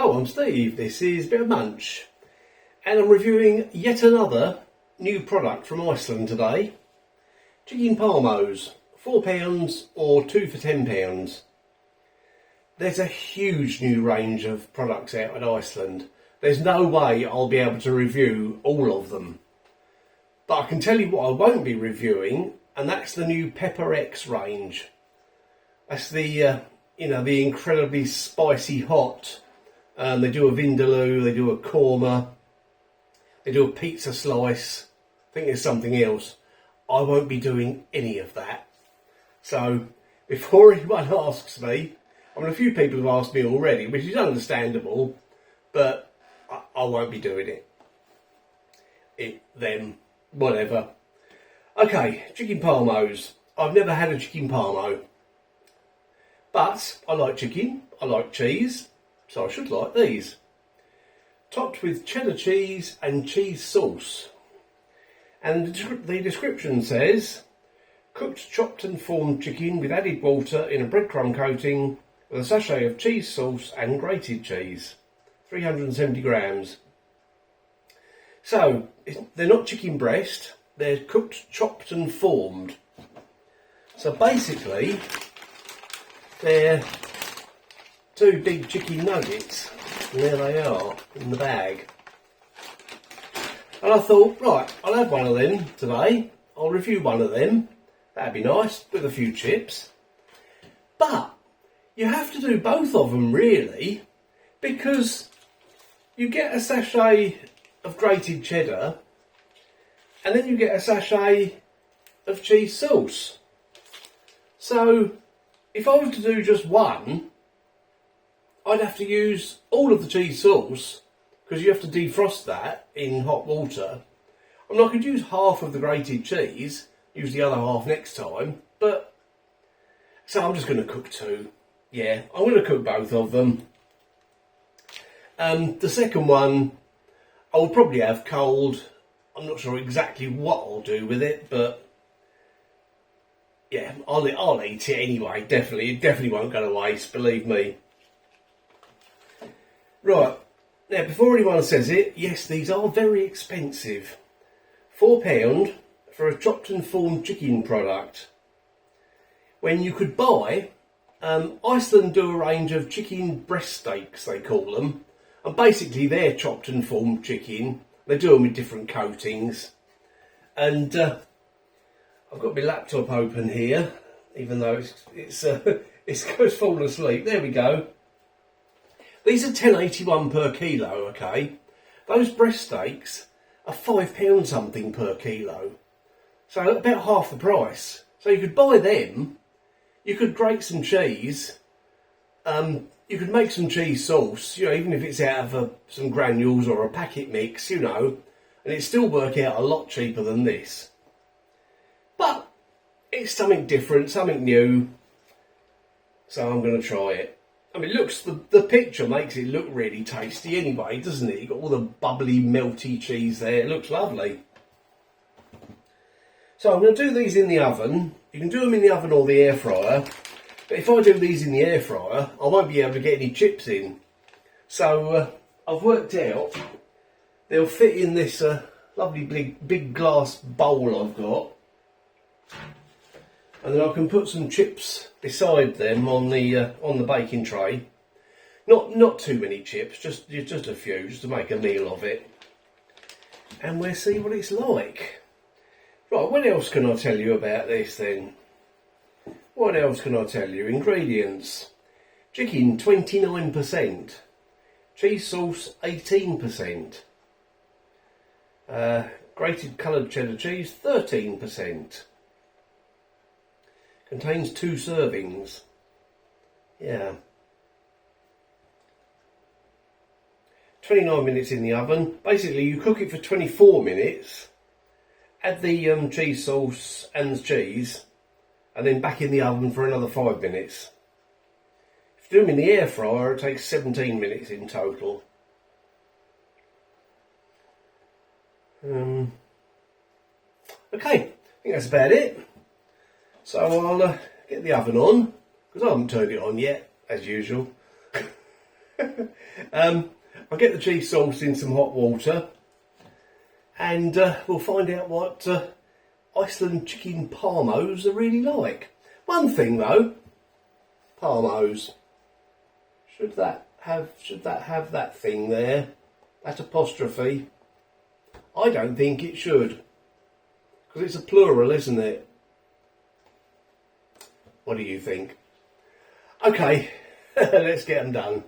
Hello, I'm Steve. This is Bit of Munch, and I'm reviewing yet another new product from Iceland today. Chicken Parmos, £4 or 2 for £10. There's a huge new range of products out in Iceland. There's no way I'll be able to review all of them. But I can tell you what I won't be reviewing, and that's the new Pepper X range. That's the the incredibly spicy hot. They do a vindaloo, they do a korma, they do a pizza slice. I think there's something else. I won't be doing any of that. So before anyone asks me, I mean, a few people have asked me already, which is understandable, but I won't be doing it. Them, whatever. Okay, chicken parmos. I've never had a chicken parmo, but I like chicken, I like cheese, so I should like these. Topped with cheddar cheese and cheese sauce. And the description says, cooked, chopped and formed chicken with added water in a breadcrumb coating with a sachet of cheese sauce and grated cheese. 370 grams. So, they're not chicken breast, they're cooked, chopped and formed. So basically, they're two big chicken nuggets, and there they are in the bag. And I thought, right, I'll have one of them today. I'll review one of them. That'd be nice, with a few chips. But you have to do both of them, really, because you get a sachet of grated cheddar, and then you get a sachet of cheese sauce. So if I was to do just one, I'd have to use all of the cheese sauce, because you have to defrost that in hot water. I mean, I could use half of the grated cheese, use the other half next time, but so I'm just going to cook two. Yeah, I'm going to cook both of them. The second one I'll probably have cold. I'm not sure exactly what I'll do with it, but yeah, I'll eat it anyway. Definitely, it definitely won't go to waste, believe me. Right, now before anyone says it, yes, these are very expensive. £4 for a chopped and formed chicken product. When you could buy, Iceland do a range of chicken breast steaks, they call them. And basically they're chopped and formed chicken. They do them with different coatings. And I've got my laptop open here, even though it's fallen asleep. There we go. These are £10.81 per kilo, okay? Those breast steaks are £5 something per kilo. So about half the price. So you could buy them, you could grate some cheese, you could make some cheese sauce, even if it's out of some granules or a packet mix, and it'd still work out a lot cheaper than this. But it's something different, something new, so I'm going to try it. I mean, the picture makes it look really tasty anyway, doesn't it? You've got all the bubbly, melty cheese there. It looks lovely. So I'm going to do these in the oven. You can do them in the oven or the air fryer. But if I do these in the air fryer, I won't be able to get any chips in. So I've worked out they'll fit in this lovely big glass bowl I've got. And then I can put some chips beside them on the baking tray. Not too many chips, just a few, just to make a meal of it. And we'll see what it's like. Right, what else can I tell you about this then? What else can I tell you? Ingredients. Chicken 29%. Cheese sauce 18%. Grated coloured cheddar cheese 13%. Contains 2 servings. Yeah. 29 minutes in the oven. Basically, you cook it for 24 minutes. Add the cheese sauce and the cheese, and then back in the oven for another 5 minutes. If you do them in the air fryer, it takes 17 minutes in total. Okay, I think that's about it. So I'll get the oven on, because I haven't turned it on yet, as usual. I'll get the cheese sauce in some hot water, and we'll find out what Iceland chicken parmos are really like. One thing though, parmos. Should that have that thing there? That apostrophe? I don't think it should, because it's a plural, isn't it? What do you think? Okay, let's get them done.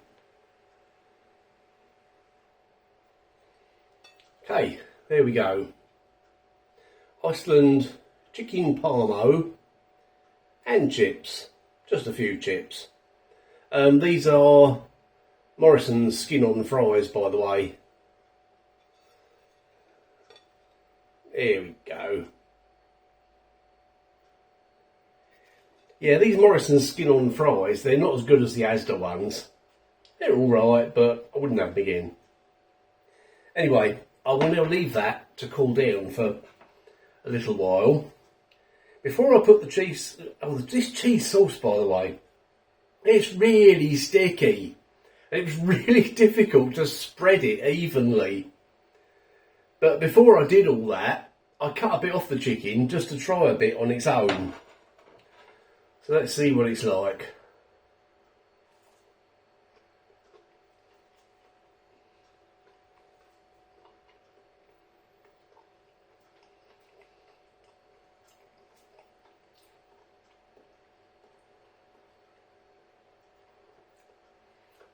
Okay, there we go. Iceland chicken parmo and chips. Just a few chips. These are Morrison's skin-on fries, by the way. Here we go. Yeah, these Morrison's skin-on fries, they're not as good as the Asda ones. They're alright, but I wouldn't have them again. Anyway, I will now leave that to cool down for a little while. Before I put the cheese... Oh, this cheese sauce, by the way, it's really sticky. It was really difficult to spread it evenly. But before I did all that, I cut a bit off the chicken just to try a bit on its own. So let's see what it's like.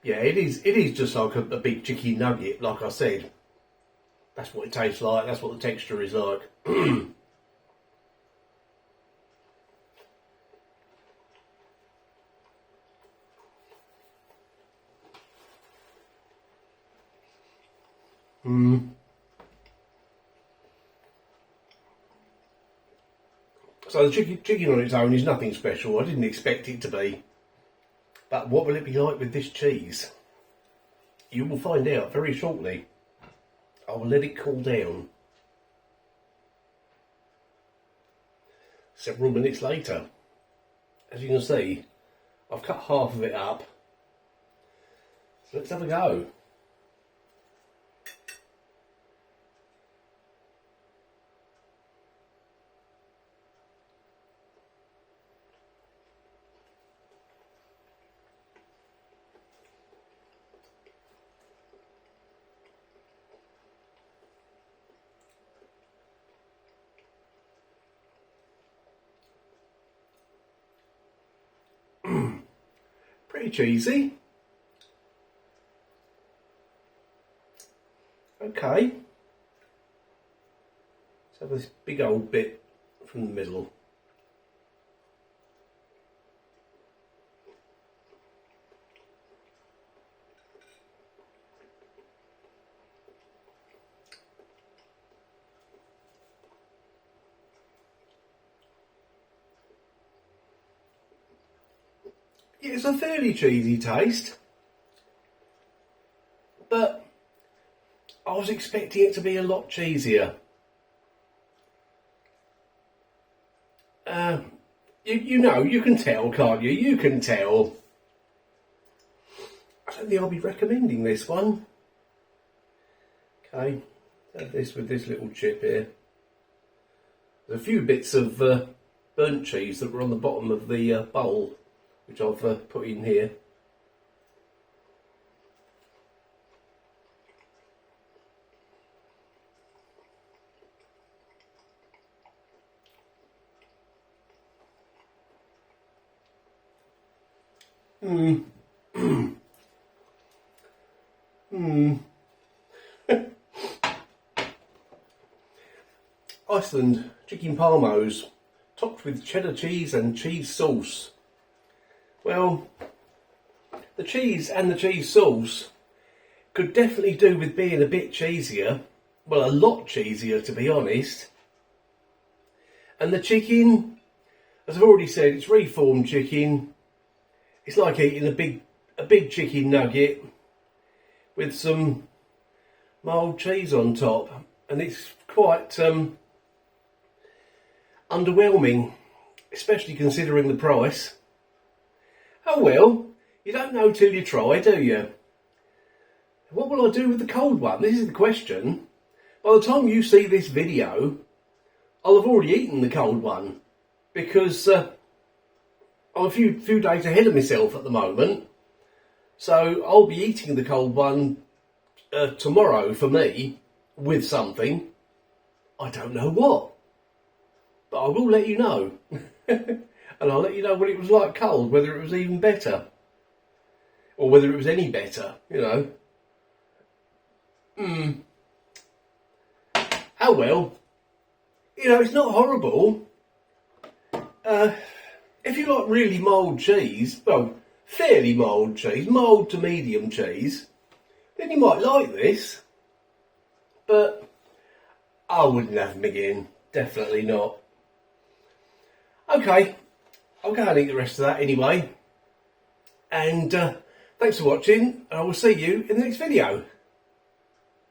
Yeah, it is just like a big chicken nugget, like I said. That's what it tastes like, that's what the texture is like. So the chicken on its own is nothing special. I didn't expect it to be. But what will it be like with this cheese? You will find out very shortly. I will let it cool down. Several minutes later, as you can see, I've cut half of it up. So let's have a go. Pretty cheesy. Okay. Let's have this big old bit from the middle. It's a fairly cheesy taste, but I was expecting it to be a lot cheesier. You know, you can tell, can't you? You can tell. I don't think I'll be recommending this one. Okay, have this with this little chip here. There's a few bits of burnt cheese that were on the bottom of the bowl, which I've put in here. Iceland chicken parmos, topped with cheddar cheese and cheese sauce. Well, the cheese and the cheese sauce could definitely do with being a bit cheesier. Well, a lot cheesier, to be honest. And the chicken, as I've already said, it's reformed chicken. It's like eating a big chicken nugget with some mild cheese on top, and it's quite underwhelming, especially considering the price. Oh well, you don't know till you try, do you? What will I do with the cold one? This is the question. By the time you see this video, I'll have already eaten the cold one, because I'm a few days ahead of myself at the moment. So I'll be eating the cold one tomorrow for me with something. I don't know what, but I will let you know. And I'll let you know what it was like cold, whether it was even better, or whether it was any better, you know. Oh well, you know, it's not horrible. If you like really mild cheese, well, fairly mild cheese, mild to medium cheese, then you might like this. But I wouldn't have them again, definitely not. Okay, I'll go and eat the rest of that anyway. And thanks for watching, and I will see you in the next video.